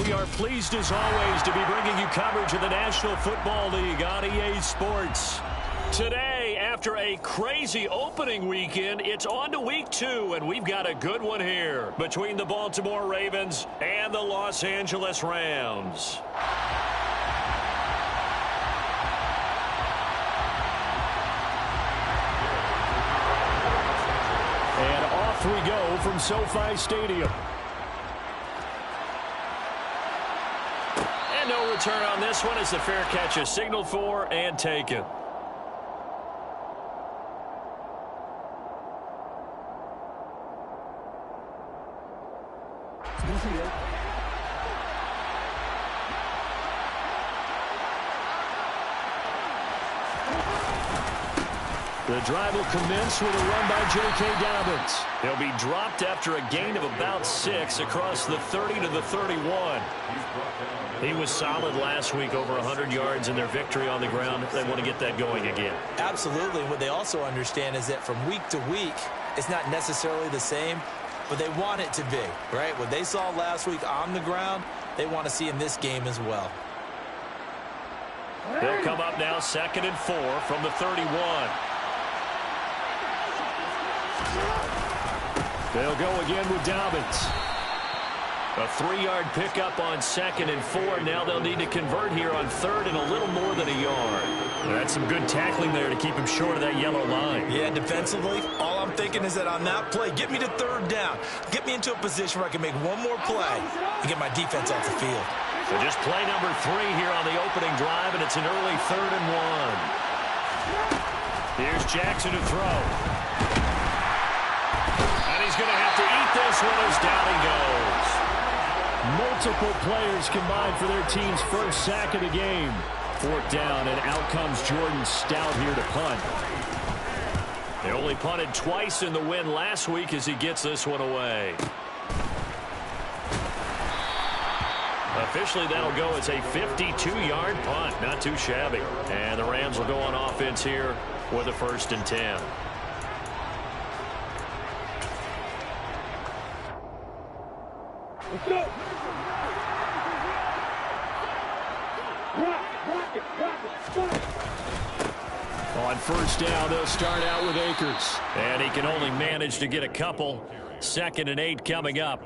We are pleased as always to be bringing you coverage of the National Football League on EA Sports. Today, after a crazy opening weekend, it's on to week 2, and we've got a good one here between the Baltimore Ravens and the Los Angeles Rams. And off we go from SoFi Stadium. And no return on this one as the fair catch is signaled for and taken. The drive will commence with a run by J.K. Dobbins. He'll be dropped after a gain of about 6 across the 30 to the 31. He was solid last week, over 100 yards in their victory on the ground. They want to get that going again. Absolutely. What they also understand is that from week to week, it's not necessarily the same, but they want it to be, right? What they saw last week on the ground, they want to see in this game as well. They'll come up now 2nd and 4 from the 31. They'll go again with Dobbins. A 3-yard pickup on 2nd and 4. Now they'll need to convert here on 3rd and a little more than a yard. That's some good tackling there to keep him short of that yellow line. Yeah, defensively, all I'm thinking is that on that play, get me to 3rd down. Get me into a position where I can make one more play and get my defense off the field. So just play number 3 here on the opening drive, and it's an early 3rd and 1. Here's Jackson to throw. And he's going to have to eat this one as down he goes. Multiple players combined for their team's first sack of the game. 4th down, and out comes Jordan Stout here to punt. They only punted twice in the win last week as he gets this one away. Officially, that'll go as a 52-yard punt. Not too shabby. And the Rams will go on offense here with a 1st and 10. Let's go. On 1st down, they'll start out with Akers. And he can only manage to get a couple. 2nd and 8 coming up.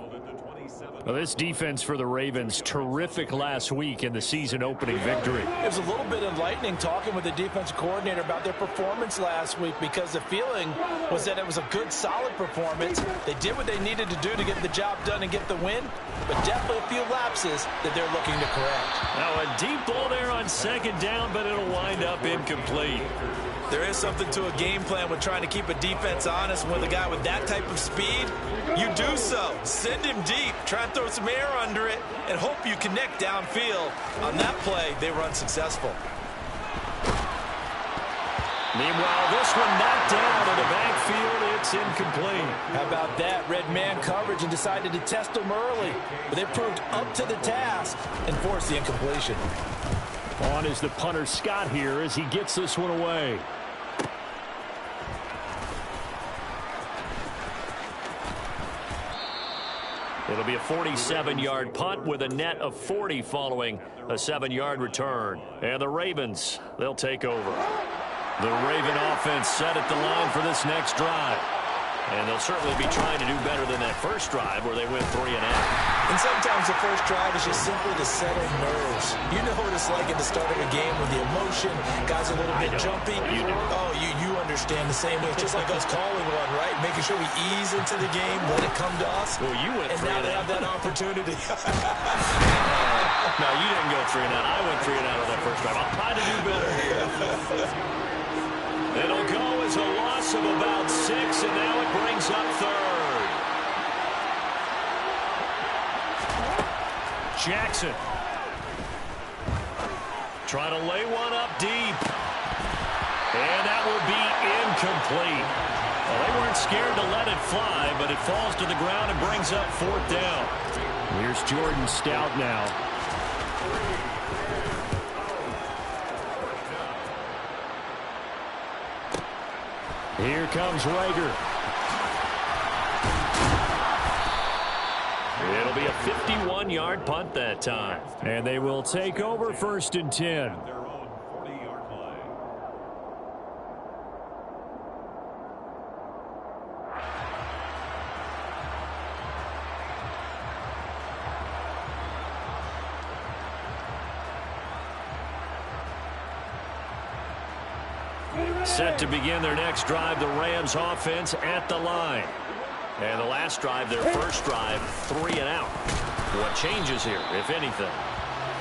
Well, this defense for the Ravens, terrific last week in the season-opening victory. It was a little bit enlightening talking with the defensive coordinator about their performance last week, because the feeling was that it was a good, solid performance. They did what they needed to do to get the job done and get the win, but definitely a few lapses that they're looking to correct. Now, a deep ball there on 2nd down, but it'll wind up incomplete. There is something to a game plan with trying to keep a defense honest. With a guy with that type of speed, you do so. Send him deep. Try and throw some air under it and hope you connect downfield. On that play, they were unsuccessful. Meanwhile, this one knocked down in the backfield. It's incomplete. How about that? Red man coverage and decided to test them early. But they proved up to the task and forced the incompletion. On is the punter Scott here as he gets this one away. It'll be a 47-yard punt with a net of 40 following a 7-yard return. And the Ravens, they'll take over. The Raven offense set at the line for this next drive. And they'll certainly be trying to do better than that first drive where they went 3 and out. And sometimes the first drive is just simply to settle nerves. You know what it's like at the start of a game with the emotion. Guys are a little bit jumpy. You do. Oh, you understand the same way. It's just like us calling one, right? Making sure we ease into the game, let it come to us. Well, you went 3 and out. And now they have that opportunity. No, you didn't go 3 and out. I went 3 and out on that first drive. I'll try to do better here. It'll go as a loss of about 6, and now it brings up 3rd. Jackson. Trying to lay one up deep. And that will be incomplete. Well, they weren't scared to let it fly, but it falls to the ground and brings up 4th down. Here's Jordan Stout now. Here comes Rager. It'll be a 51-yard punt that time. And they will take over 1st and 10. Set to begin their next drive, the Rams offense at the line. And the last drive, their first drive, 3 and out. What changes here, if anything?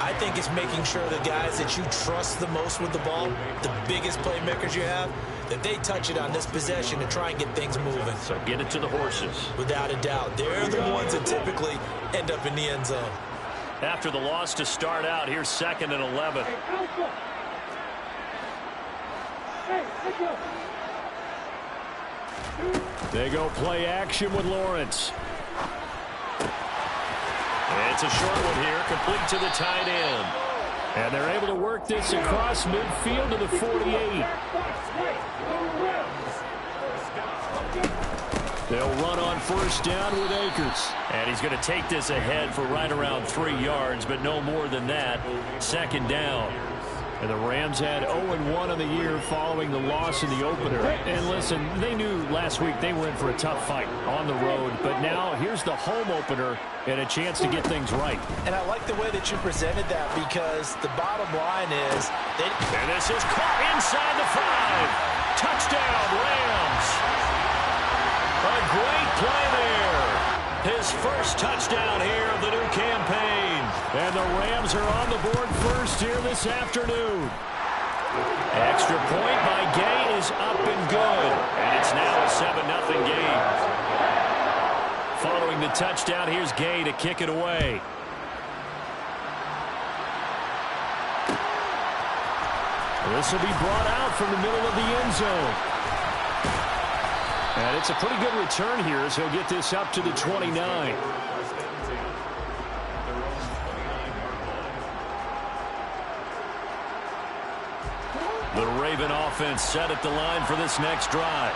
I think it's making sure the guys that you trust the most with the ball, the biggest playmakers you have, that they touch it on this possession to try and get things moving. So get it to the horses. Without a doubt. They're the ones that typically end up in the end zone. After the loss to start out, here's 2nd and 11. They go play action with Lawrence. It's a short one here, complete to the tight end. And they're able to work this across midfield to the 48. They'll run on 1st down with Akers. And he's going to take this ahead for right around 3 yards, but no more than that. 2nd down. And the Rams had 0-1 on the year following the loss in the opener. And listen, they knew last week they were in for a tough fight on the road. But now here's the home opener and a chance to get things right. And I like the way that you presented that because the bottom line is... And this is caught inside the 5. Touchdown, Rams. A great play there. His first touchdown here of the new campaign. And the Rams are on the board first here this afternoon. Extra point by Gay is up and good. And it's now a 7-0 game. Following the touchdown, here's Gay to kick it away. This will be brought out from the middle of the end zone. And it's a pretty good return here as he'll get this up to the 29. The Raven offense set at the line for this next drive.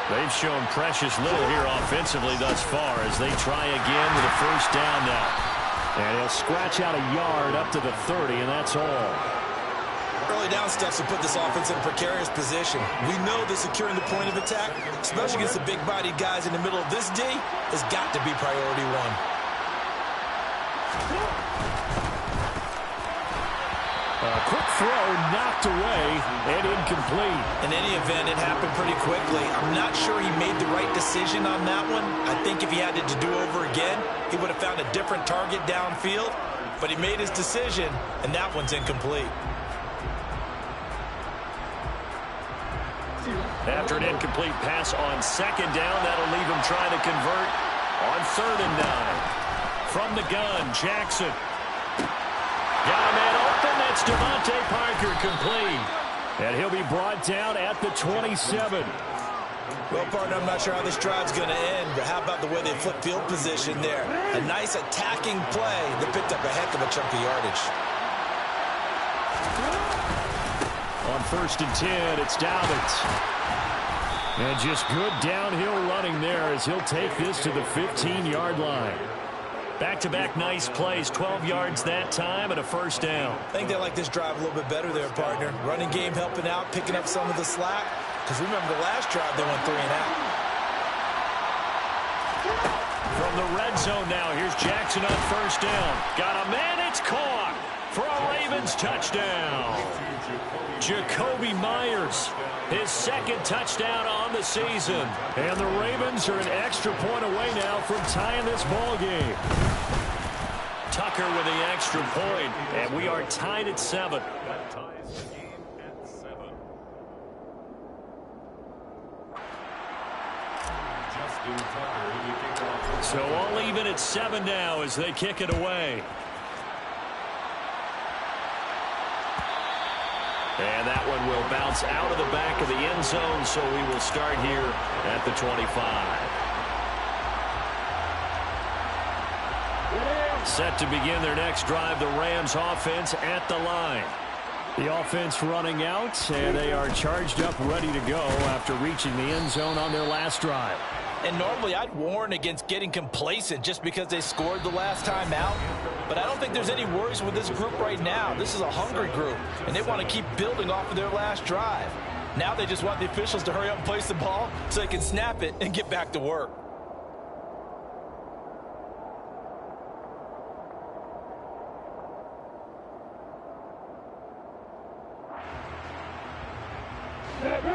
They've shown precious little here offensively thus far as they try again with a 1st down now. And he'll scratch out a yard up to the 30, and that's all. Early down steps to put this offense in a precarious position. We know that securing the point of attack, especially against the big-bodied guys in the middle of this D, has got to be priority 1. A quick throw knocked away and incomplete. In any event, it happened pretty quickly. I'm not sure he made the right decision on that one. I think if he had it to do over again, he would have found a different target downfield. But he made his decision, and that one's incomplete. After an incomplete pass on 2nd down, that'll leave him trying to convert on 3rd and 9. From the gun, Jackson. Got a man open. That's Devontae Parker complete. And he'll be brought down at the 27. Well, partner, I'm not sure how this drive's going to end, but how about the way they flip field position there? A nice attacking play that picked up a heck of a chunk of yardage. On 1st and 10, it's Dobbins. And just good downhill running there as he'll take this to the 15-yard line. Back-to-back nice plays, 12 yards that time and a 1st down. I think they like this drive a little bit better there, partner. Running game helping out, picking up some of the slack. Because remember the last drive, they went 3 and out. From the red zone now, here's Jackson on 1st down. Got a man, it's caught for a Ravens touchdown. Jacoby Myers, his 2nd touchdown on the season. And the Ravens are an extra point away now from tying this ball game. Tucker with the extra point, and we are tied at 7. That ties the game at 7. Justin Tucker will be kicked off. So all even at 7 now as they kick it away. And that one will bounce out of the back of the end zone, so we will start here at the 25. Set to begin their next drive, the Rams offense at the line. The offense running out, and they are charged up, ready to go after reaching the end zone on their last drive. And normally I'd warn against getting complacent just because they scored the last time out. But I don't think there's any worries with this group right now. This is a hungry group, and they want to keep building off of their last drive. Now they just want the officials to hurry up and place the ball so they can snap it and get back to work.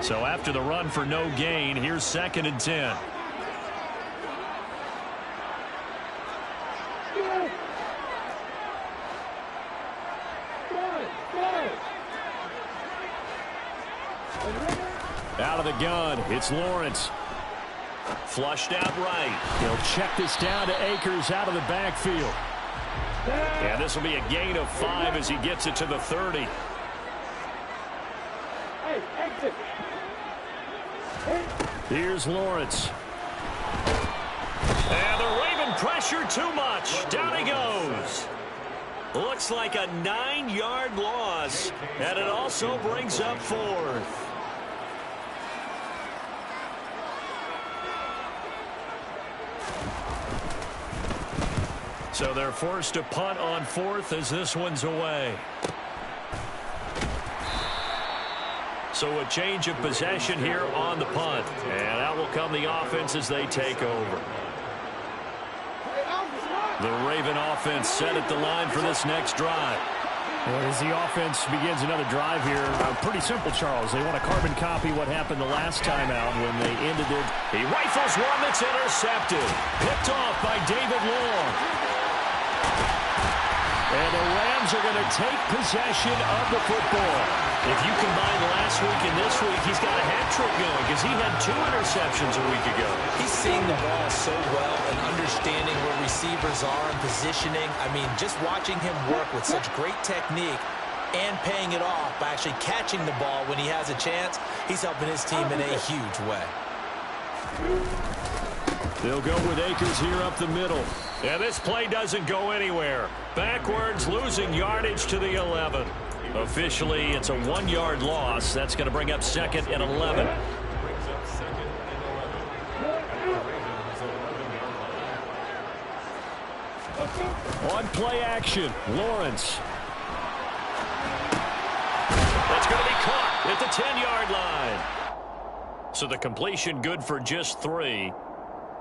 So after the run for no gain, here's 2nd and 10. Out of the gun, it's Lawrence. Flushed out right. He'll check this down to Akers out of the backfield. And this will be a gain of 5 as he gets it to the 30. Here's Lawrence. And the Raven pressure too much. Down he goes. Looks like a 9-yard loss. And it also brings up 4th. So they're forced to punt on 4th as this one's away. So a change of possession here on the punt. And out will come the offense as they take over. The Raven offense set at the line for this next drive. Well, as the offense begins another drive here, pretty simple, Charles. They want to carbon copy what happened the last time out when they ended it. He rifles one that's intercepted. Picked off by David Long. And the Rams are going to take possession of the football. If you combine last week and this week, he's got a hat trick going because he had 2 interceptions a week ago. He's seeing the ball so well and understanding where receivers are and positioning. I mean, just watching him work with such great technique and paying it off by actually catching the ball when he has a chance, he's helping his team in a huge way. They'll go with Akers here up the middle. And this play doesn't go anywhere. Backwards, losing yardage to the 11. Officially, it's a 1-yard loss. That's going to bring up 2nd and 11. On play action, Lawrence. That's going to be caught at the 10-yard line. So the completion good for just 3.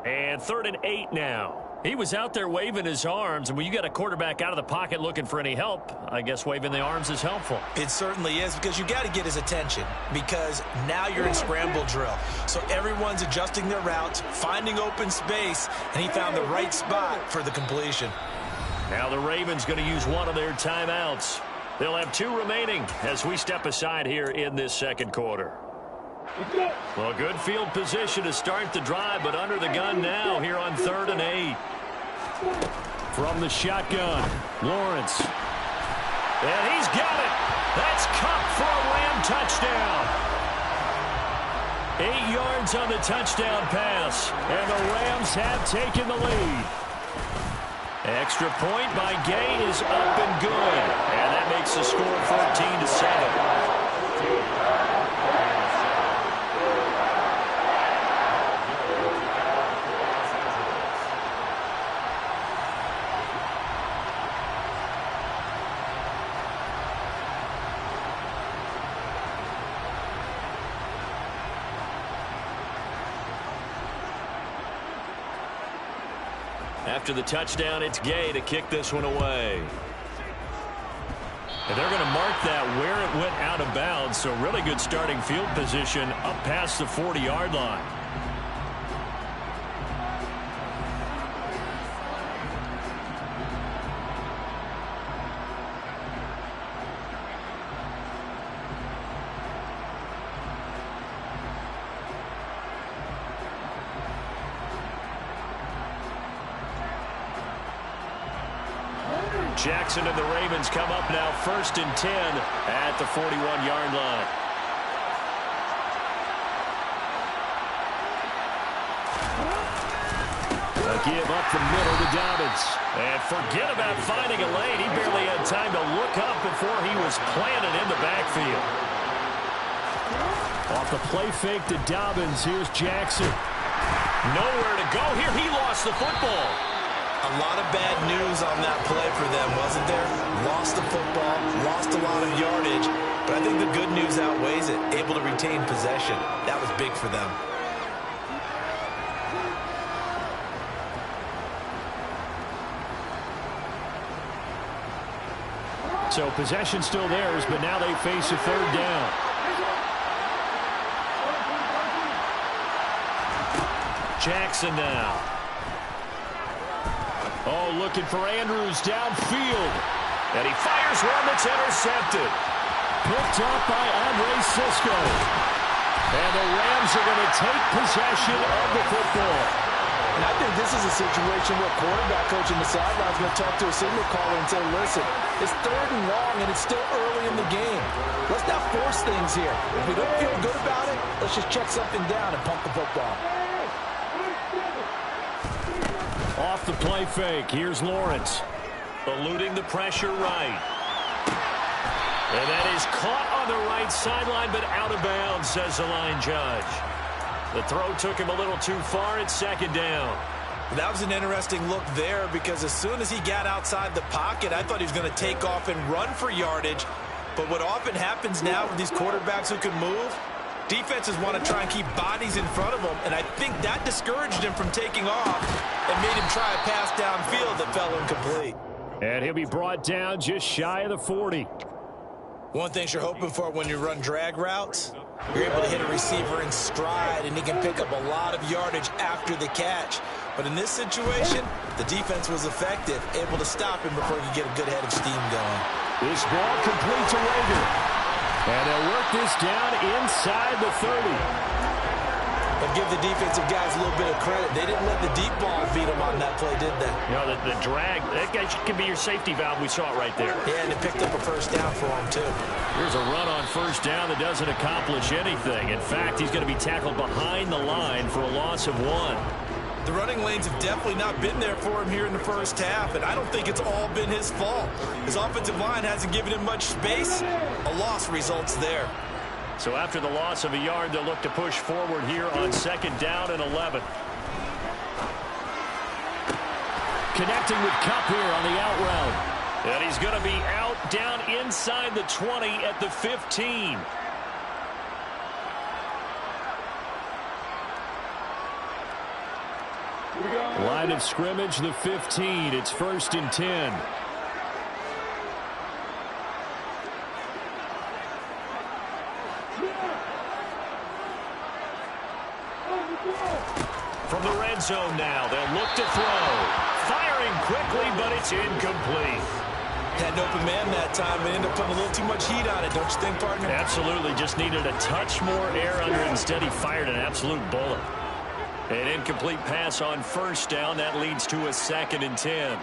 And 3rd and 8 now. He was out there waving his arms, and when you got a quarterback out of the pocket looking for any help, I guess waving the arms is helpful. It certainly is, because you got to get his attention, because now you're in scramble drill. So everyone's adjusting their routes, finding open space, and he found the right spot for the completion. Now the Ravens going to use one of their timeouts. They'll have 2 remaining as we step aside here in this 2nd quarter. Well, good field position to start the drive, but under the gun now here on 3rd and 8. From the shotgun, Lawrence. And he's got it. That's Cup for a Ram touchdown. 8 yards on the touchdown pass, and the Rams have taken the lead. Extra point by Gay is up and good, and that makes the score 14-7. After the touchdown, it's Gay to kick this one away. And they're going to mark that where it went out of bounds, so really good starting field position up past the 40-yard line. Jackson and the Ravens come up now 1st and 10 at the 41-yard line. A give up the middle to Dobbins. And forget about finding a lane. He barely had time to look up before he was planted in the backfield. Off the play fake to Dobbins, here's Jackson. Nowhere to go here. He lost the football. A lot of bad news on that play for them, wasn't there? Lost the football, lost a lot of yardage, but I think the good news outweighs it. Able to retain possession. That was big for them. So possession still theirs, but now they face a third down. Jackson now. Oh, looking for Andrews downfield. And he fires one that's intercepted. Picked up by Andre Cisco. And the Rams are going to take possession of the football. And I think this is a situation where quarterback coach in the sideline is going to talk to a signal caller and say, listen, it's 3rd and long and it's still early in the game. Let's not force things here. If we don't feel good about it, let's just check something down and pump the football. Off the play fake, here's Lawrence. Eluding the pressure right. And that is caught on the right sideline, but out of bounds, says the line judge. The throw took him a little too far. It's 2nd down. That was an interesting look there because as soon as he got outside the pocket, I thought he was going to take off and run for yardage. But what often happens now with these quarterbacks who can move, defenses want to try and keep bodies in front of them, and I think that discouraged him from taking off and made him try a pass downfield that fell incomplete. And he'll be brought down just shy of the 40. One thing you're hoping for when you run drag routes, you're able to hit a receiver in stride, and he can pick up a lot of yardage after the catch. But in this situation, the defense was effective, able to stop him before he could get a good head of steam going. This ball complete to Rager. And they'll work this down inside the 30. But give the defensive guys a little bit of credit. They didn't let the deep ball beat them on that play, did they? You know, the drag, that guy can be your safety valve. We saw it right there. Yeah, and it picked up a 1st down for him, too. Here's a run on 1st down that doesn't accomplish anything. In fact, he's going to be tackled behind the line for a loss of 1. The running lanes have definitely not been there for him here in the 1st half, and I don't think it's all been his fault. His offensive line hasn't given him much space. A loss results there. So after the loss of a yard, they'll look to push forward here on 2nd down and 11. Connecting with Kupp here on the out route. And he's going to be out down inside the 20 at the 15. Line of scrimmage, the 15. It's 1st and 10. From the red zone now, they'll look to throw. Firing quickly, but it's incomplete. Had an open man that time, but ended up putting a little too much heat on it, don't you think, partner? Absolutely. Just needed a touch more air under it. Instead, he fired an absolute bullet. An incomplete pass on 1st down. That leads to a 2nd and 10.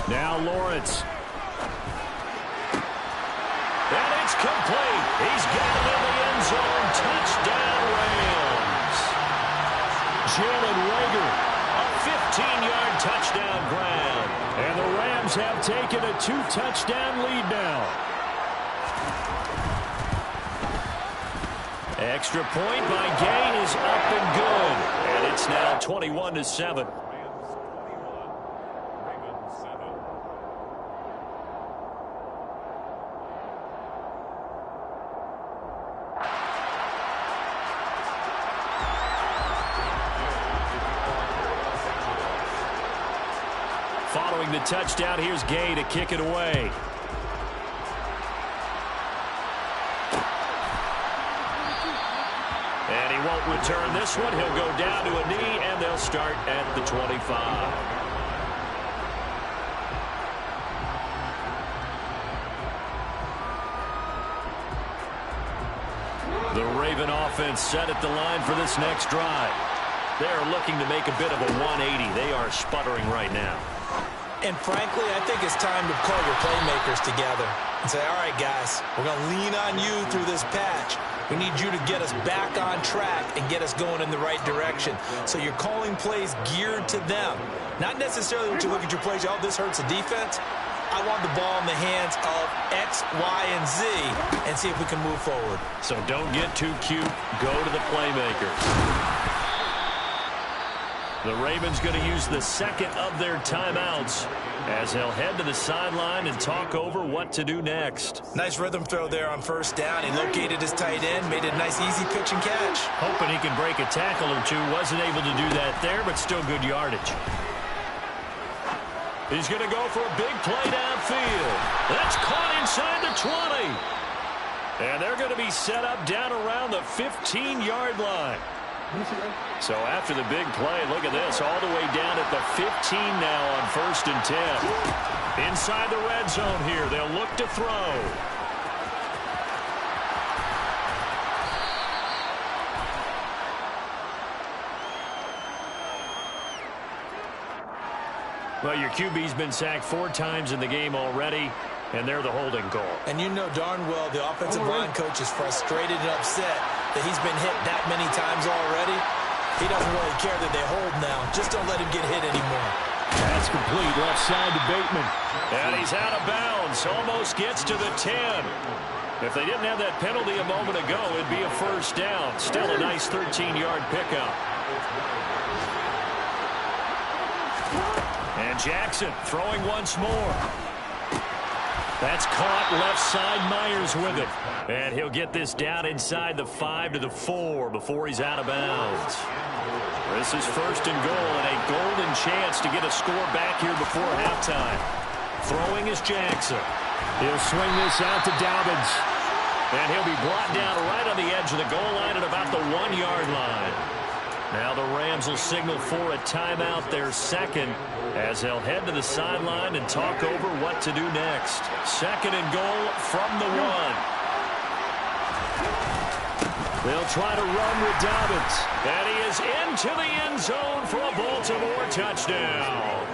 Now Lawrence. And it's complete. He's got it in the end zone. Touchdown, Rams. Jalen Rager. A 15-yard touchdown grab. And the Rams have taken a 2-touchdown lead now. Extra point by Gay is up and good. And it's now 21-7. Following the touchdown, here's Gay to kick it away. And he won't return this one. He'll go down to a knee, and they'll start at the 25. The Raven offense set at the line for this next drive. They're looking to make a bit of a 180. They are sputtering right now. And frankly, I think it's time to call your playmakers together and say, all right, guys, we're going to lean on you through this patch. We need you to get us back on track and get us going in the right direction. So you're calling plays geared to them. Not necessarily when you look at your plays, oh, this hurts the defense. I want the ball in the hands of X, Y, and Z and see if we can move forward. So don't get too cute. Go to the playmakers. The Ravens going to use the second of their timeouts as they'll head to the sideline and talk over what to do next. Nice rhythm throw there on first down. He located his tight end, made a nice easy pitch and catch. Hoping he can break a tackle or two. Wasn't able to do that there, but still good yardage. He's going to go for a big play downfield. That's caught inside the 20. And they're going to be set up down around the 15-yard line. So after the big play, look at this, all the way down at the 15 now on 1st and 10. Inside the red zone here, they'll look to throw. Well, your QB's been sacked 4 times in the game already, and they're the holding call. And you know darn well the offensive line coach is frustrated and upset that he's been hit that many times already. He doesn't really care that they hold now. Just don't let him get hit anymore. That's complete. Left side to Bateman. And he's out of bounds. Almost gets to the 10. If they didn't have that penalty a moment ago, it'd be a first down. Still a nice 13-yard pickup. And Jackson throwing once more. That's caught left side. Myers with it. And he'll get this down inside the 5 to the 4 before he's out of bounds. This is 1st and goal and a golden chance to get a score back here before halftime. Throwing is Jackson. He'll swing this out to Dobbins. And he'll be brought down right on the edge of the goal line at about the 1-yard line. Now the Rams will signal for a timeout, their second, as they'll head to the sideline and talk over what to do next. 2nd and goal from the 1. They'll try to run with Dobbins. And he is into the end zone for a Baltimore touchdown.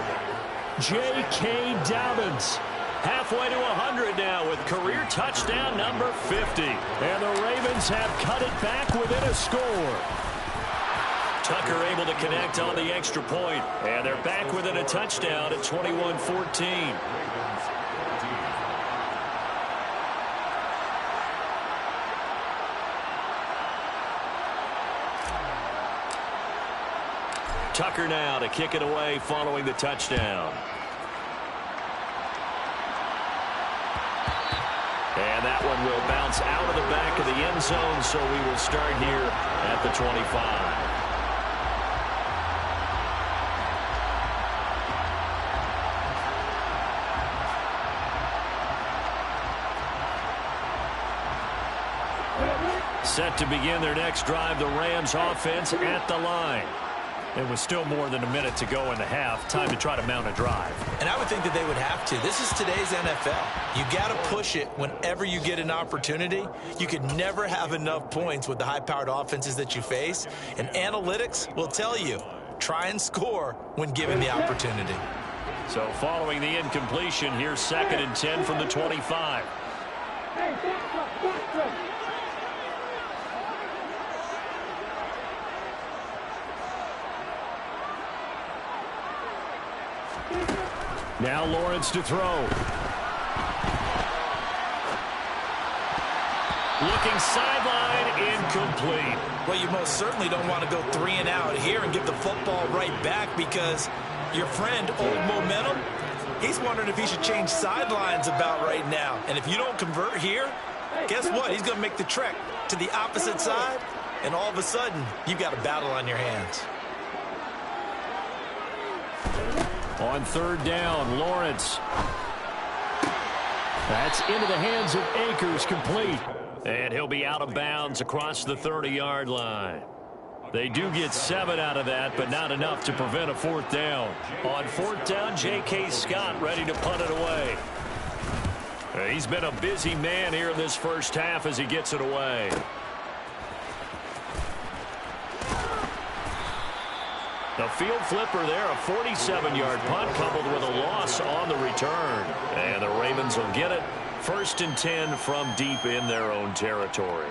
J.K. Dobbins. Halfway to 100 now with career touchdown number 50. And the Ravens have cut it back within a score. Tucker able to connect on the extra point. And they're back within a touchdown at 21-14. Tucker now to kick it away following the touchdown. And that one will bounce out of the back of the end zone, so we will start here at the 25. Set to begin their next drive, the Rams offense at the line. It was still more than a minute to go in the half. Time to try to mount a drive. And I would think that they would have to. This is today's NFL. You got to push it whenever you get an opportunity. You could never have enough points with the high-powered offenses that you face. And analytics will tell you, try and score when given the opportunity. So following the incompletion, here's 2nd and 10 from the 25. Now Lawrence to throw. Looking sideline, incomplete. Well, you most certainly don't want to go 3 and out here and give the football right back because your friend, Old Momentum, he's wondering if he should change sidelines about right now. And if you don't convert here, guess what? He's going to make the trek to the opposite side, and all of a sudden, you've got a battle on your hands. On 3rd down, Lawrence. That's into the hands of Akers, complete. And he'll be out of bounds across the 30-yard line. They do get 7 out of that, but not enough to prevent a 4th down. On 4th down, J.K. Scott ready to punt it away. He's been a busy man here in this first half as he gets it away. The field flipper there, a 47-yard punt coupled with a loss on the return. And the Ravens will get it. 1st and 10 from deep in their own territory.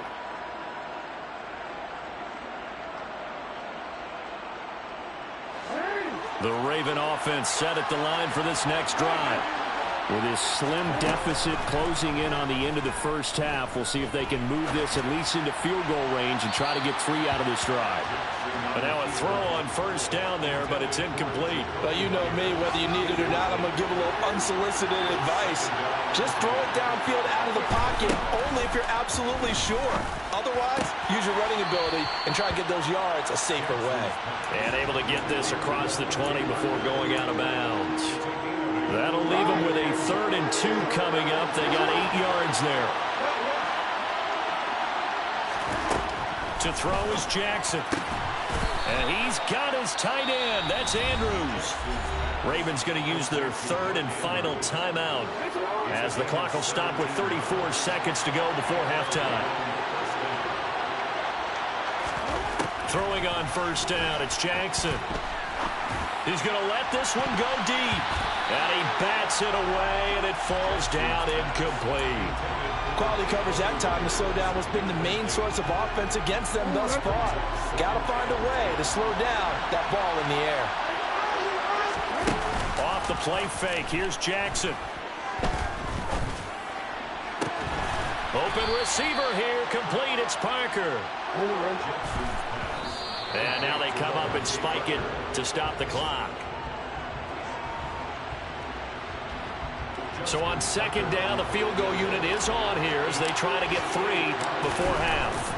The Raven offense set at the line for this next drive. With his slim deficit closing in on the end of the first half, we'll see if they can move this at least into field goal range and try to get 3 out of this drive. But now a throw on first down there, but it's incomplete. Well, you know me, whether you need it or not, I'm going to give a little unsolicited advice. Just throw it downfield out of the pocket, only if you're absolutely sure. Otherwise, use your running ability and try to get those yards a safer way. And able to get this across the 20 before going out of bounds. That'll leave them with a 3rd and 2 coming up. They got 8 yards there. To throw is Jackson. And he's got his tight end. That's Andrews. Ravens going to use their 3rd and final timeout as the clock will stop with 34 seconds to go before halftime. Throwing on first down, it's Jackson. He's going to let this one go deep. And he bats it away, and it falls down incomplete. Quality coverage that time to slow down what's been the main source of offense against them thus far. Got to find a way to slow down that ball in the air. Off the play fake, here's Jackson. Open receiver here, complete, it's Parker. And now they come up and spike it to stop the clock. So on second down, the field goal unit is on here as they try to get 3 before half.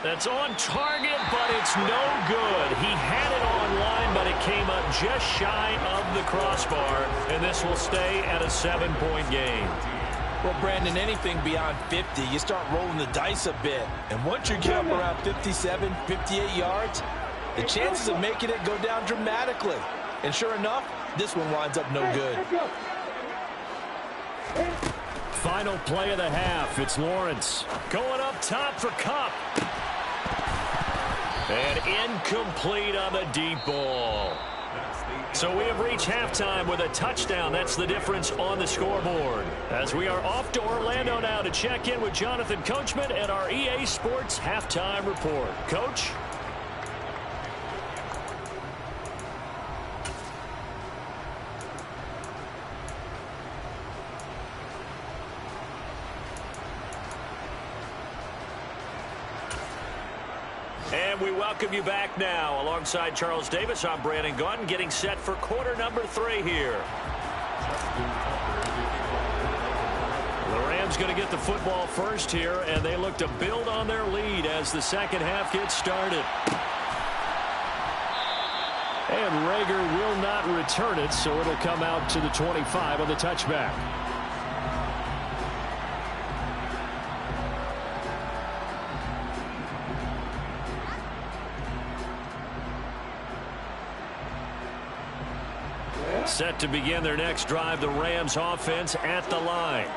That's on target, but it's no good. He had it on line, but it came up just shy of the crossbar, and this will stay at a 7-point game. Well, Brandon, anything beyond 50, you start rolling the dice a bit. And once you get up around 57, 58 yards, the chances of making it go down dramatically. And sure enough, this one winds up no good. Final play of the half. It's Lawrence going up top for Kupp. And incomplete on the deep ball. So we have reached halftime with a touchdown. That's the difference on the scoreboard. As we are off to Orlando now to check in with Jonathan Coachman and our EA Sports Halftime Report. Coach? And we welcome you back now. Alongside Charles Davis, I'm Brandon Gaudin, getting set for quarter number 3 here. The Rams going to get the football first here, and they look to build on their lead as the second half gets started. And Rager will not return it, so it'll come out to the 25 on the touchback. Set to begin their next drive, the Rams offense at the line.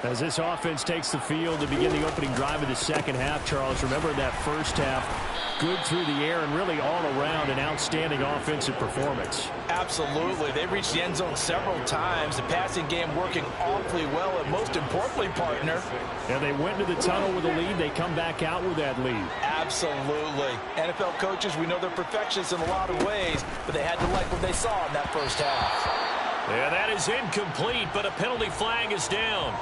As this offense takes the field to begin the opening drive of the second half, Charles, remember that first half, good through the air and really all around an outstanding offensive performance. Absolutely. They reached the end zone several times. The passing game working awfully well, and most importantly, partner. And they went into the tunnel with a lead. They come back out with that lead. Absolutely. NFL coaches, we know they're perfectionists in a lot of ways, but they had to like what they saw in that first half. Yeah, that is incomplete, but a penalty flag is down.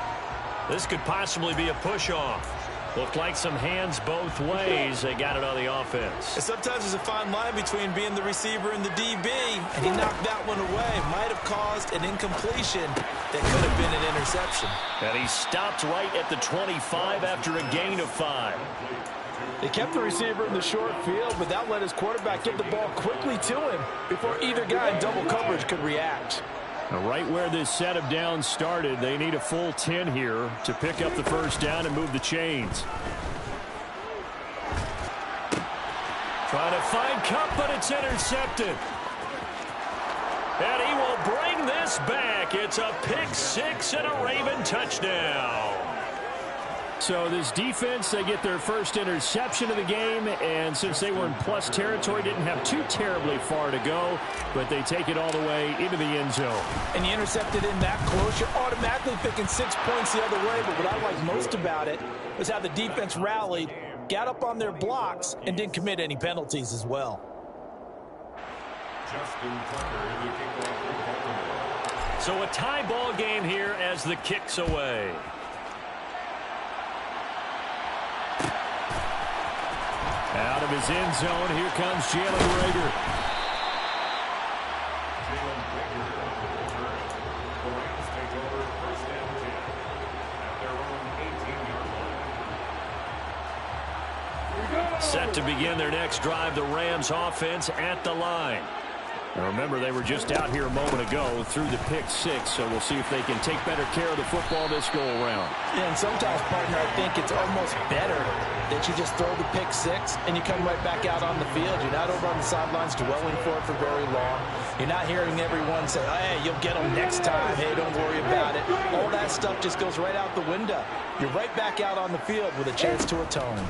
This could possibly be a push-off. Looked like some hands both ways. They got it on the offense. And sometimes there's a fine line between being the receiver and the DB, and he knocked that one away. Might have caused an incompletion that could have been an interception. And he stopped right at the 25 after a gain of 5. They kept the receiver in the short field, but that let his quarterback get the ball quickly to him before either guy in double coverage could react. Now, right where this set of downs started, they need a full 10 here to pick up the first down and move the chains. Trying to find Kupp, but it's intercepted. And he will bring this back. It's a pick 6 and a Raven touchdown. So this defense, they get their first interception of the game, and since they were in plus territory, didn't have too terribly far to go, but they take it all the way into the end zone. And you intercepted in that close, you're automatically picking 6 points the other way, but what I like most about it was how the defense rallied, got up on their blocks, and didn't commit any penalties as well. Justin Tucker, the kickoff for Baltimore. So a tie ball game here as the kick's away. Out of his end zone, here comes Jalen Reagor. Jalen Reagor on the return. The Rams take over first and 10 at their own 18-yard line. Set to begin their next drive, the Rams offense at the line. Now remember, they were just out here a moment ago through the pick six, so we'll see if they can take better care of the football this go-around. Yeah, and sometimes, partner, I think it's almost better that you just throw the pick six and you come right back out on the field. You're not over on the sidelines dwelling for it for very long. You're not hearing everyone say, hey, you'll get them next time. Hey, don't worry about it. All that stuff just goes right out the window. You're right back out on the field with a chance to atone.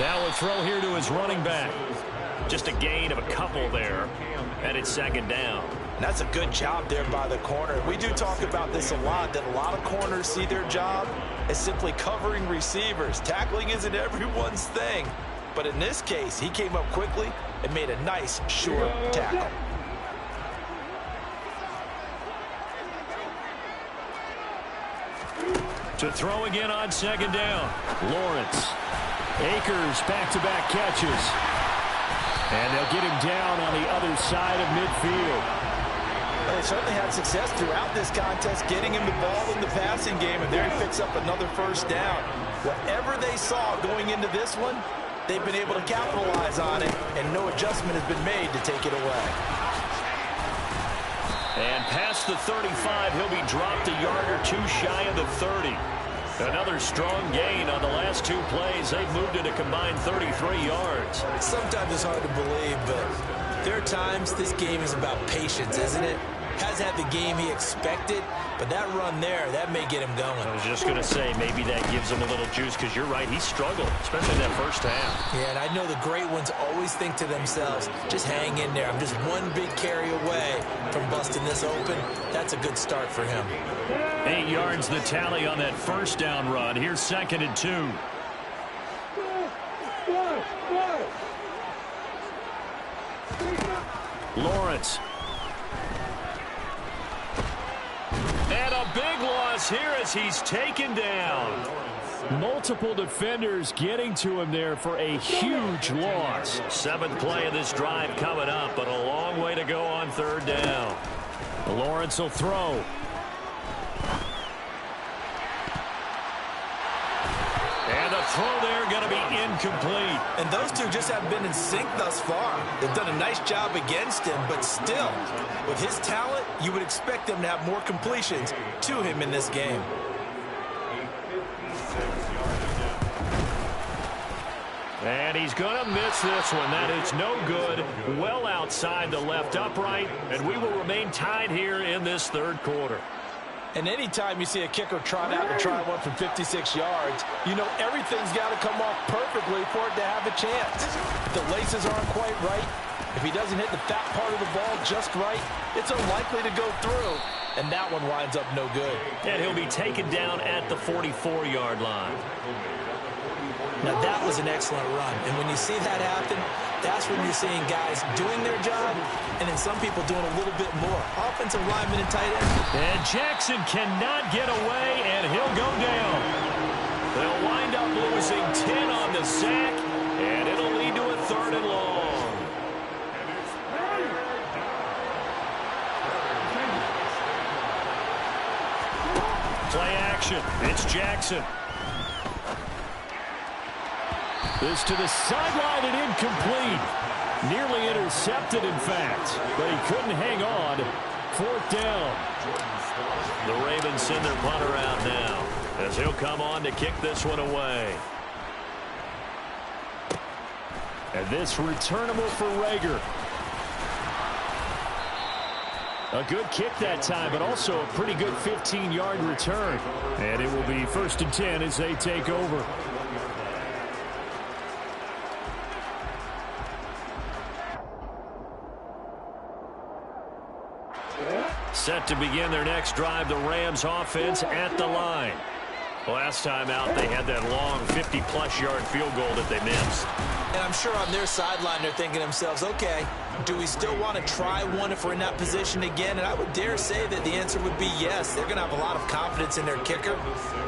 Now a throw here to his running back. Just a gain of a couple there, and it's second down. And that's a good job there by the corner. We do talk about this a lot, that a lot of corners see their job as simply covering receivers. Tackling isn't everyone's thing. But in this case, he came up quickly and made a nice, sure tackle. To throw again on second down. Lawrence. Akers back-to-back catches. And they'll get him down on the other side of midfield. Well, they certainly had success throughout this contest getting him the ball in the passing game, and there he picks up another first down. Whatever they saw going into this one, they've been able to capitalize on it, and no adjustment has been made to take it away. And past the 35, he'll be dropped a yard or two shy of the 30. Another strong gain on the last two plays. They've moved it a combined 33 yards. Sometimes it's hard to believe, but there are times this game is about patience, isn't it? Has had the game he expected, but that run there, that may get him going. I was just going to say, maybe that gives him a little juice, because you're right, he struggled, especially in that first half. Yeah, and I know the great ones always think to themselves, just hang in there. I'm just one big carry away from busting this open. That's a good start for him. 8 yards the tally on that first down run. Here's second and 2. Lawrence. And a big loss here as he's taken down. Multiple defenders getting to him there for a huge loss. 7th play of this drive coming up, but a long way to go on third down. Lawrence will throw. And the throw there going to be incomplete. And those two just haven't been in sync thus far. They've done a nice job against him, but still, with his talent, you would expect them to have more completions to him in this game. And he's going to miss this one. That is no good. Well outside the left upright, and we will remain tied here in this third quarter. And anytime you see a kicker trot out and try one from 56 yards, you know everything's got to come off perfectly for it to have a chance. If the laces aren't quite right, if he doesn't hit the fat part of the ball just right, it's unlikely to go through. And that one winds up no good. And he'll be taken down at the 44-yard line. Now, that was an excellent run. And when you see that happen, that's when you're seeing guys doing their job and then some people doing a little bit more. Offensive lineman and tight end. And Jackson cannot get away, and he'll go down. They'll wind up losing 10 on the sack, and it'll lead to a 3rd and long. Play action. It's Jackson. This to the sideline and incomplete. Nearly intercepted, in fact, but he couldn't hang on. 4th down. The Ravens send their punter out now as he'll come on to kick this one away. And this returnable for Reagor. A good kick that time, but also a pretty good 15-yard return. And it will be 1st and 10 as they take over. Set to begin their next drive, the Rams offense at the line. Last time out, they had that long 50-plus yard field goal that they missed. And I'm sure on their sideline they're thinking to themselves, okay, do we still want to try one if we're in that position again? And I would dare say that the answer would be yes. They're going to have a lot of confidence in their kicker.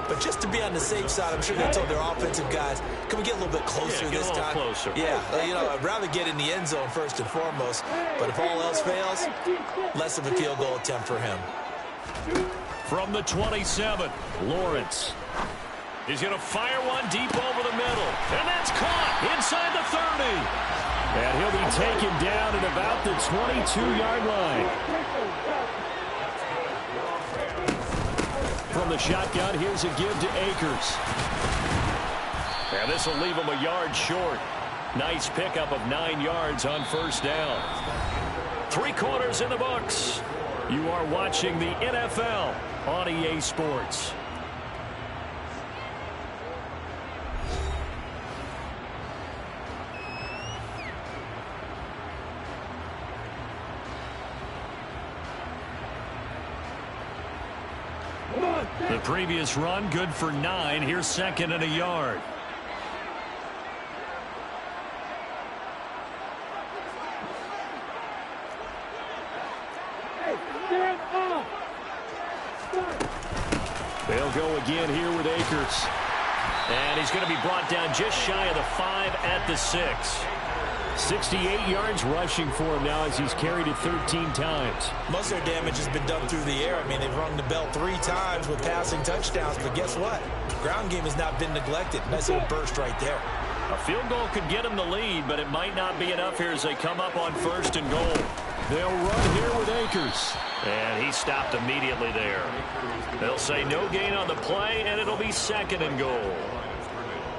But just to be on the safe side, I'm sure they told their offensive guys, can we get a little bit closer this time? Closer. Yeah, I'd rather get in the end zone first and foremost. But if all else fails, less of a field goal attempt for him. From the 27, Lawrence. He's going to fire one deep over the middle. And that's caught inside the 30. And he'll be taken down at about the 22-yard line. From the shotgun, here's a give to Akers. And this will leave him a yard short. Nice pickup of 9 yards on first down. 3 quarters in the books. You are watching the NFL on EA Sports. The previous run, good for 9. Here's second and a yard. They'll go again here with Akers. And he's going to be brought down just shy of the 5 at the 6. 68 yards rushing for him now as he's carried it 13 times. Most of their damage has been done through the air. I mean, they've rung the bell 3 times with passing touchdowns, but guess what? Ground game has not been neglected. Nice little burst right there. A field goal could get them the lead, but it might not be enough here as they come up on first and goal. They'll run here with Akers. And he stopped immediately there. They'll say no gain on the play, and it'll be second and goal.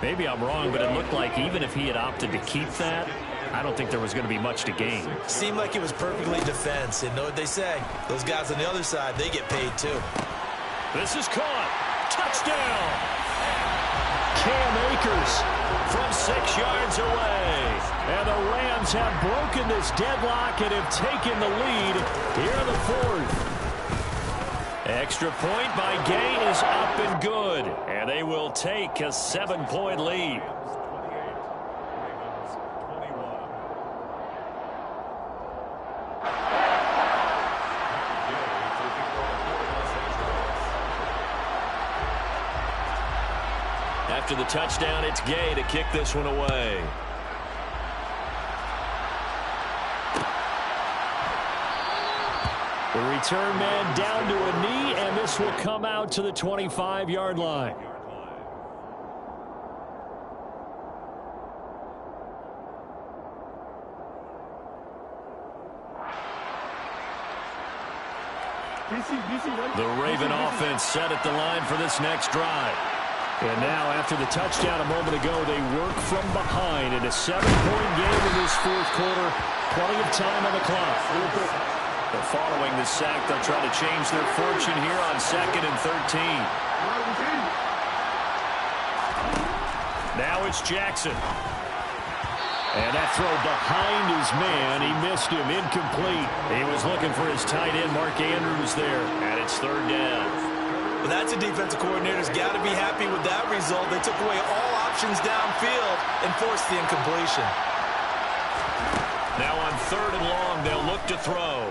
Maybe I'm wrong, but it looked like even if he had opted to keep that, I don't think there was going to be much to gain. Seemed like it was perfectly defense. And know what they say? Those guys on the other side, they get paid too. This is caught. Touchdown. Cam Akers from 6 yards away. And the Rams have broken this deadlock and have taken the lead here in the 4th. Extra point by Gay is up and good. And they will take a 7-point lead. After the touchdown, it's Gay to kick this one away. The return man down to a knee, and this will come out to the 25-yard line. The Raven offense set at the line for this next drive. And now, after the touchdown a moment ago, they work from behind in a 7-point game in this 4th quarter. Plenty of time on the clock. But following the sack, they'll try to change their fortune here on 2nd and 13. Now it's Jackson. And that throw behind his man. He missed him. Incomplete. He was looking for his tight end, Mark Andrews, there. And it's 3rd down. Well, that's a defensive coordinator's got to be happy with that result. They took away all options downfield and forced the incompletion. Now on 3rd and long, they'll look to throw.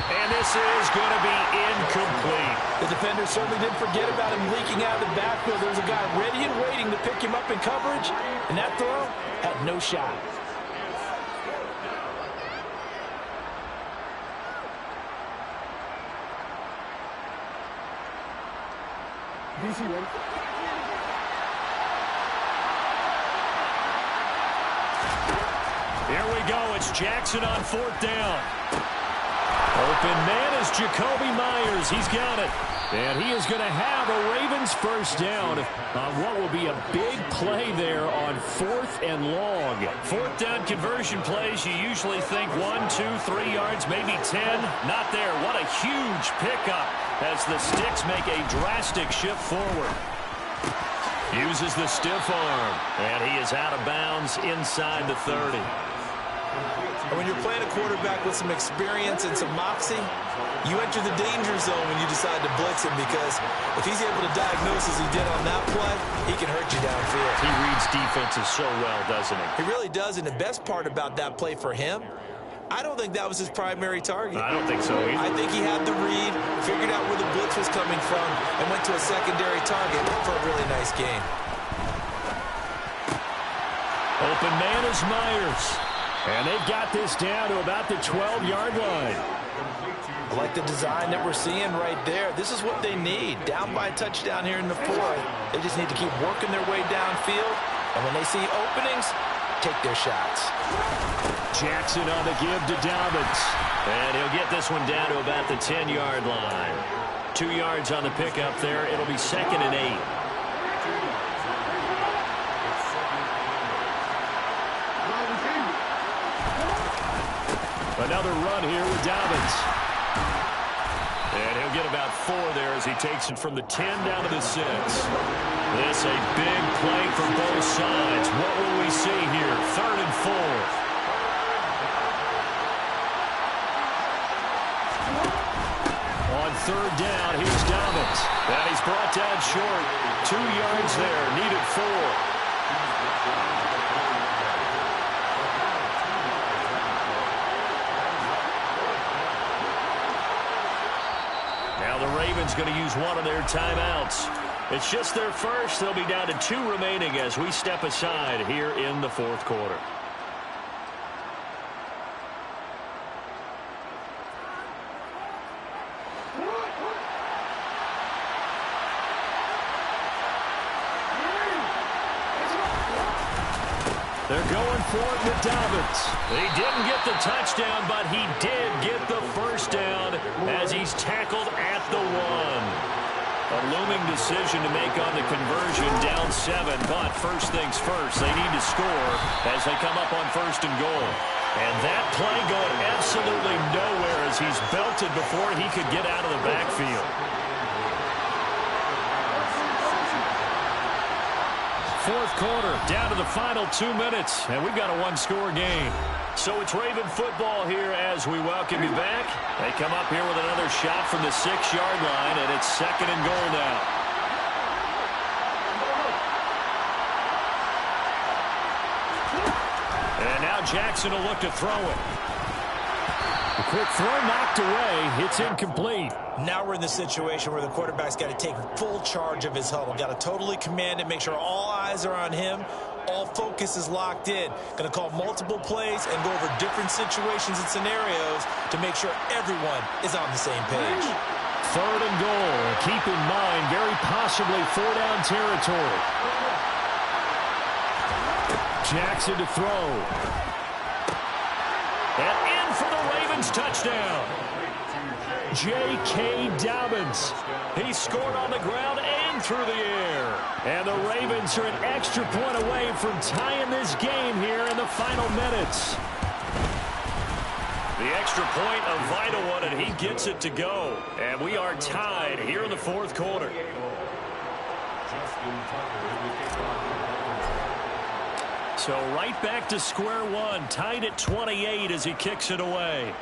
And this is going to be incomplete. The defender certainly didn't forget about him leaking out of the backfield. There's a guy ready and waiting to pick him up in coverage, and that throw had no shot. Here we go. It's Jackson on 4th down. Open man is Jacoby Myers. He's got it. And he is going to have a Ravens first down on what will be a big play there on 4th and long. 4th down conversion plays, you usually think 1, 2, 3 yards, maybe 10. Not there. What a huge pickup as the Sticks make a drastic shift forward. Uses the stiff arm, and he is out of bounds inside the 30. And when you're playing a quarterback with some experience and some moxie, you enter the danger zone when you decide to blitz him, because if he's able to diagnose as he did on that play, he can hurt you downfield. He reads defenses so well, doesn't he? He really does, and the best part about that play for him, I don't think that was his primary target. I don't think so either. I think he had the read, figured out where the blitz was coming from, and went to a secondary target for a really nice game. Open man is Myers. And they've got this down to about the 12-yard line. I like the design that we're seeing right there. This is what they need. Down by a touchdown here in the fourth. They just need to keep working their way downfield. And when they see openings, take their shots. Jackson on the give to Dobbins. And he'll get this one down to about the 10-yard line. 2 yards on the pickup there. It'll be 2nd and 8. Another run here with Dobbins. And he'll get about 4 there as he takes it from the 10 down to the 6. This a big play for both sides. What will we see here? 3rd and 4. On 3rd down, here's Dobbins. And he's brought down short. 2 yards there, needed 4. Now the Ravens going to use one of their timeouts. It's just their first. They'll be down to 2 remaining as we step aside here in the 4th quarter. They're going for it with Dobbins. He didn't get the touchdown, but he did get the first down as he's tackled at the 1. A looming decision to make on the conversion, down 7, but first things first, they need to score as they come up on 1st and goal. And that play going absolutely nowhere as he's belted before he could get out of the backfield. 4th quarter, down to the final 2 minutes, and we've got a 1-score game. So it's Raven football here as we welcome you back. They come up here with another shot from the 6-yard line, and it's 2nd and goal now. And now Jackson will look to throw it. A quick throw knocked away. It's incomplete. Now we're in the situation where the quarterback's got to take full charge of his huddle. Got to totally command it, make sure all eyes are on him. All focus is locked in. Going to call multiple plays and go over different situations and scenarios to make sure everyone is on the same page. 3rd and goal. Keep in mind, very possibly 4-down territory. Jackson to throw. And in for the Ravens touchdown. J.K. Dobbins. He scored on the ground and through the air. And the Ravens are an extra point away from tying this game here in the final minutes. The extra point, a vital one, and he gets it to go. And we are tied here in the 4th quarter. So right back to square one, tied at 28 as he kicks it away.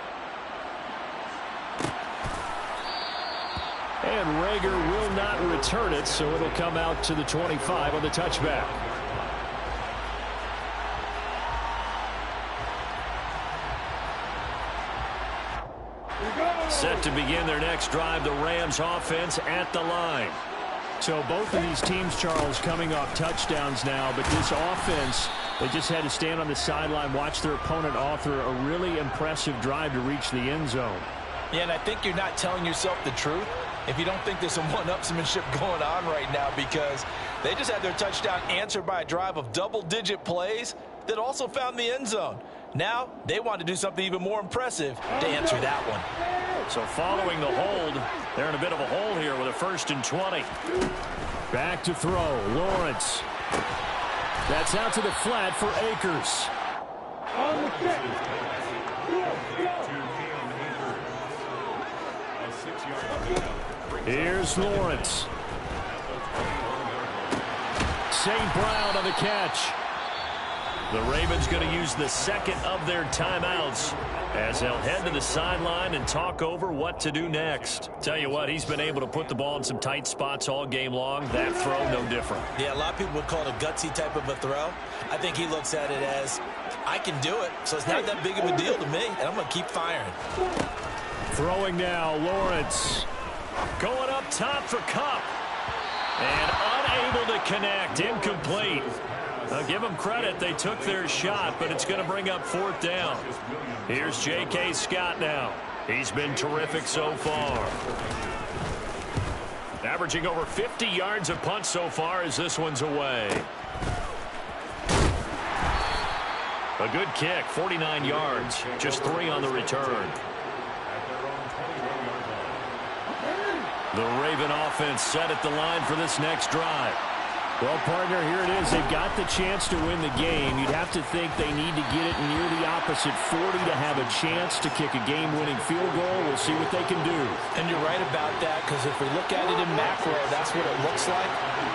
And Rager will not return it, so it'll come out to the 25 on the touchback. Set to begin their next drive, the Rams offense at the line. So both of these teams, Charles, coming off touchdowns now, but this offense, they just had to stand on the sideline, watch their opponent author a really impressive drive to reach the end zone. Yeah, and I think you're not telling yourself the truth if you don't think there's some one-upsmanship going on right now, because they just had their touchdown answered by a drive of double-digit plays that also found the end zone. Now they want to do something even more impressive to answer that one. So following the hold, they're in a bit of a hole here with a 1st and 20. Back to throw, Lawrence. That's out to the flat for Akers. Here's Lawrence. St. Brown on the catch. The Ravens going to use the second of their timeouts as they'll head to the sideline and talk over what to do next. Tell you what, he's been able to put the ball in some tight spots all game long. That throw, no different. Yeah, a lot of people would call it a gutsy type of a throw. I think he looks at it as, I can do it, so it's not that big of a deal to me, and I'm going to keep firing. Throwing now, Lawrence. Going up top for Kupp. And unable to connect, incomplete. I'll give them credit. They took their shot, but it's going to bring up 4th down. Here's J.K. Scott now. He's been terrific so far. Averaging over 50 yards a punt so far as this one's away. A good kick, 49 yards. Just 3 on the return. The Raven offense set at the line for this next drive. Well, partner, here it is. They've got the chance to win the game. You'd have to think they need to get it near the opposite 40 to have a chance to kick a game-winning field goal. We'll see what they can do. And you're right about that, because if we look at it in macro, that's what it looks like.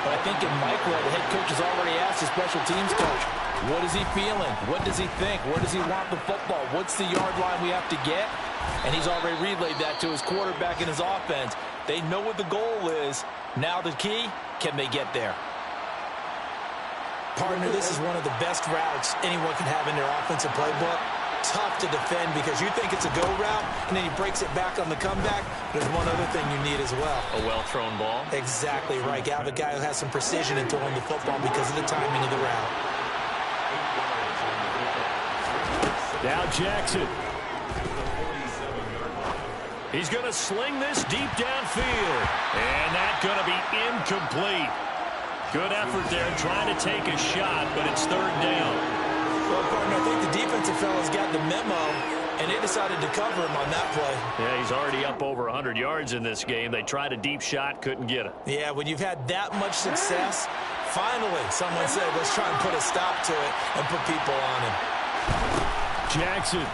But I think in micro, the head coach has already asked the special teams coach, what is he feeling? What does he think? Where does he want the football? What's the yard line we have to get? And he's already relayed that to his quarterback and his offense. They know what the goal is. Now the key, can they get there? Partner, this is one of the best routes anyone can have in their offensive playbook. Tough to defend because you think it's a go route, and then he breaks it back on the comeback. There's one other thing you need as well. A well-thrown ball. Exactly right. You have a guy who has some precision in throwing the football because of the timing of the route. Now Jackson. He's going to sling this deep downfield. And that's going to be incomplete. Good effort there trying to take a shot, but it's 3rd down. Well, partner, I think the defensive fellas got the memo, and they decided to cover him on that play. Yeah, he's already up over 100 yards in this game. They tried a deep shot, couldn't get it. Yeah, when you've had that much success, finally someone said, let's try and put a stop to it and put people on him. Jackson.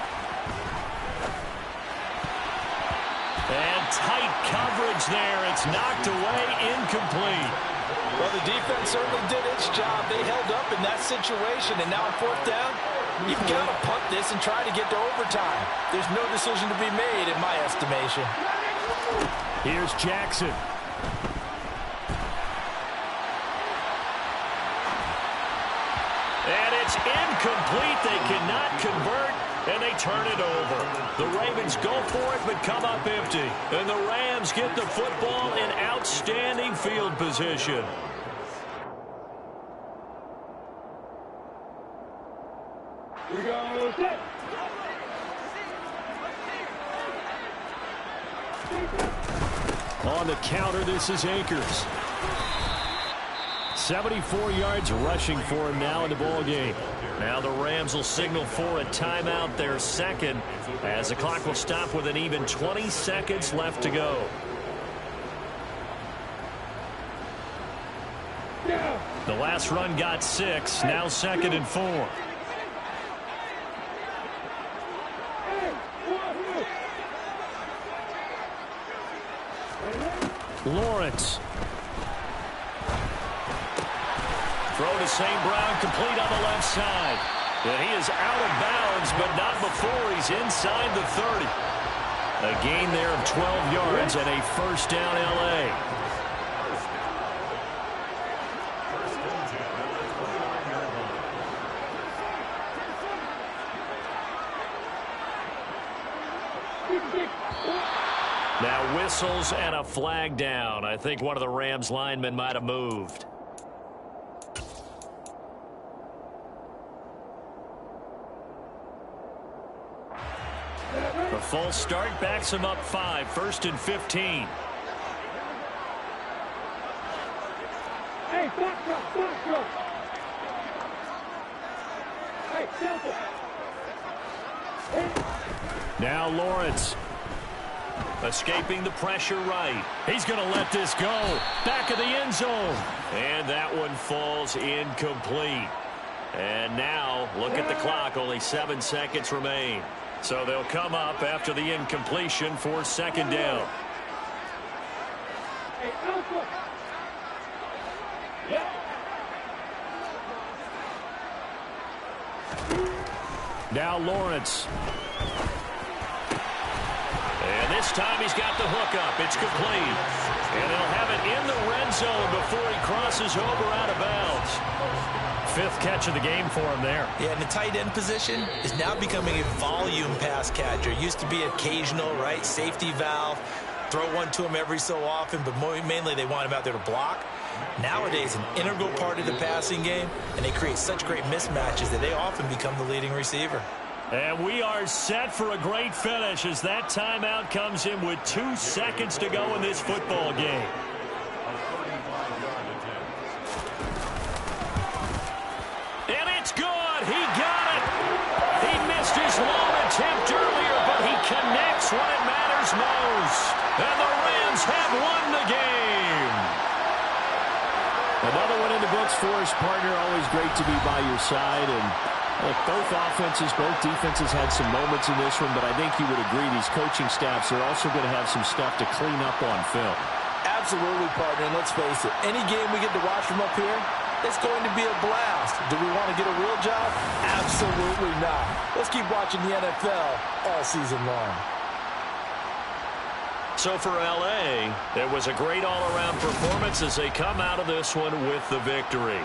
And tight coverage there. It's knocked away, incomplete. Well, the defense certainly did its job. They held up in that situation, and now on 4th down, you've got to punt this and try to get to overtime. There's no decision to be made in my estimation. Here's Jackson. And it's incomplete. They cannot convert, and they turn it over. The Ravens go for it, but come up empty. And the Rams get the football in outstanding field position. We go set. On the counter, this is Akers. 74 yards rushing for him now in the ball game. Now the Rams will signal for a timeout, their second, as the clock will stop with an even 20 seconds left to go. The last run got 6, now 2nd and 4. Lawrence. Throw to St. Brown, complete on the left side. And he is out of bounds, but not before he's inside the 30. A gain there of 12 yards and a 1st down L.A. Now whistles and a flag down. I think one of the Rams linemen might have moved. The full start backs him up 5, 1st and 15. Hey, back up. Hey, Now Lawrence. Escaping the pressure right. He's going to let this go. Back of the end zone. And that one falls incomplete. And now, look at the clock. Only 7 seconds remain. So they'll come up after the incompletion for 2nd down. hey, Alpha. Now Lawrence. And this time he's got the hook up. It's complete. And he'll have it in the red zone before he crosses over out of bounds. Fifth catch of the game for him there. Yeah, and the tight end position is now becoming a volume pass catcher. Used to be occasional, right? Safety valve. Throw one to him every so often, but mainly they want him out there to block. Nowadays, an integral part of the passing game, and they create such great mismatches that they often become the leading receiver. And we are set for a great finish as that timeout comes in with 2 seconds to go in this football game. And it's good. He got it. He missed his long attempt earlier, but he connects when it matters most. And the Rams have won the game. Another one in the books for his partner. Always great to be by your side. And look, both offenses, both defenses had some moments in this one, but I think you would agree these coaching staffs are also going to have some stuff to clean up on film. Absolutely, partner. And let's face it, any game we get to watch from up here, it's going to be a blast. Do we want to get a real job? Absolutely not. Let's keep watching the NFL all season long. So for L.A., it was a great all-around performance as they come out of this one with the victory.